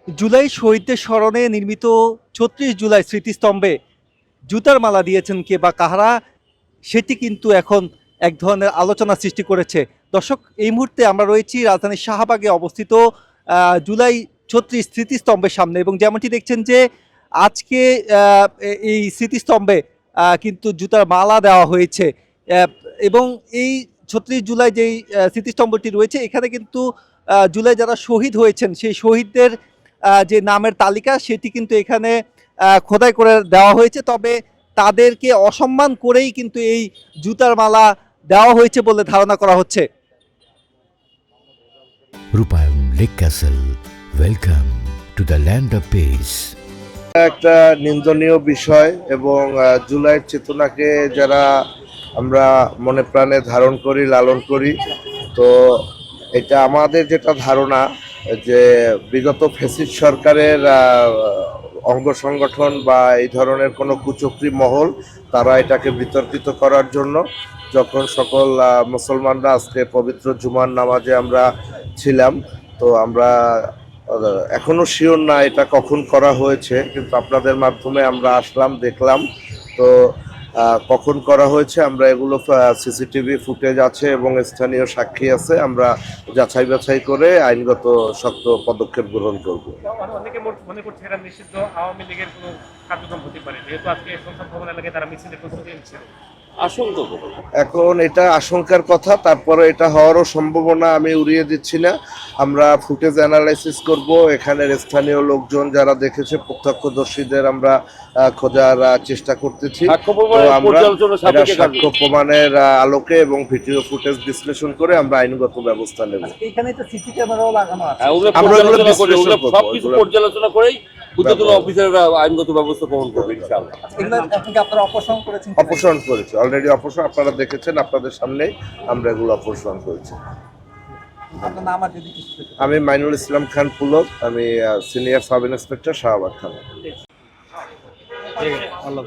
জুলাই শহীদদের স্মরণে নির্মিত ৩৬ জুলাই স্মৃতিস্তম্ভে জুতার মালা দিয়েছেন কে বা কাহারা, সেটি কিন্তু এখন এক ধরনের আলোচনা সৃষ্টি করেছে। দর্শক, এই মুহূর্তে আমরা রয়েছি রাজধানীর শাহবাগে অবস্থিত জুলাই ৩৬ স্মৃতিস্তম্ভের সামনে, এবং যেমনটি দেখছেন যে আজকে এই স্মৃতিস্তম্ভে কিন্তু জুতার মালা দেওয়া হয়েছে। এবং এই ৩৬ জুলাই যেই স্মৃতিস্তম্ভটি রয়েছে, এখানে কিন্তু জুলাই যারা শহীদ হয়েছেন সেই শহীদদের যে নামের তালিকা সেটি কিন্তু এখানে খোদাই করে দেওয়া হয়েছে। তবে তাদেরকে অসম্মান করেই কিন্তু এই জুতার মালা দেওয়া হয়েছে বলে ধারণা করা হচ্ছে। রূপায়ণ lake castle, welcome to the land of piece. একটা নিন্দনীয় বিষয়, এবং জুলাইয়ের চেতনাকে যারা আমরা মনে প্রাণে ধারণ করি, লালন করি, তো এটা আমাদের যেটা ধারণা যে বিগত ফ্যাসিস্ট সরকারের অঙ্গ সংগঠন বা এই ধরনের কোনো কুচক্রী মহল, তারা এটাকে বিতর্কিত করার জন্য যখন সকল মুসলমানরা আজকে পবিত্র জুমার নামাজে আমরা ছিলাম, তো আমরা এখনো শিওর না এটা কখন করা হয়েছে, কিন্তু আপনাদের মাধ্যমে আমরা আসলাম, দেখলাম। তো কখন করা হয়েছে আমরা এগুলো সিসিটিভি ফুটেজ আছে এবং স্থানীয় সাক্ষী আছে, আমরা যাচাই বাছাই করে আইনগত শক্ত পদক্ষেপ গ্রহণ করব। অনেকে মনে করছে এটা নিষিদ্ধ আওয়ামী লীগের কোনো কার্যক্রম হতে পারে, যেহেতু আজকে সংসদ ভবন এলাকায় তারা মিছিলের প্রস্তুতি নিচ্ছে। এখন এটা আশঙ্কার কথা, তারপরে এটা হওয়ারও সম্ভাবনা আমি উড়িয়ে দিচ্ছি না। আমরা ফুটেজ অ্যানালাইসিস করব, এখানের স্থানীয় লোকজন যারা দেখেছে, প্রত্যক্ষদর্শীদের আমরা খোঁজার চেষ্টা করতেছি। আমরা সাক্ষ্য প্রমাণের আলোকে এবং ভিডিও ফুটেজ বিশ্লেষণ করে আমরা আইনগত ব্যবস্থা নেব। এখানে তো সিসি ক্যামেরাও লাগানো আছে। আমরা এগুলো বিশ্লেষণ করব, সবকিছু পর্যালোচনা করেই ঊর্ধ্বতন অফিসাররা আইনগত ব্যবস্থা গ্রহণ করবে ইনশাআল্লাহ। এগুলো এখন কি আপনারা অপসারণ করেছেন? অপসারণ করেছি, অলরেডি অপসারণ আপনারা দেখেছেন, আপনাদের সামনেই আমরা এগুলো অপসারণ করেছি। আপনার নাম আর যদি কিছু। আমি মাইনুল ইসলাম খান পুলক, আমি সিনিয়র সাব ইন্সপেক্টর, শাহবাগ থানা। আল্লাহ।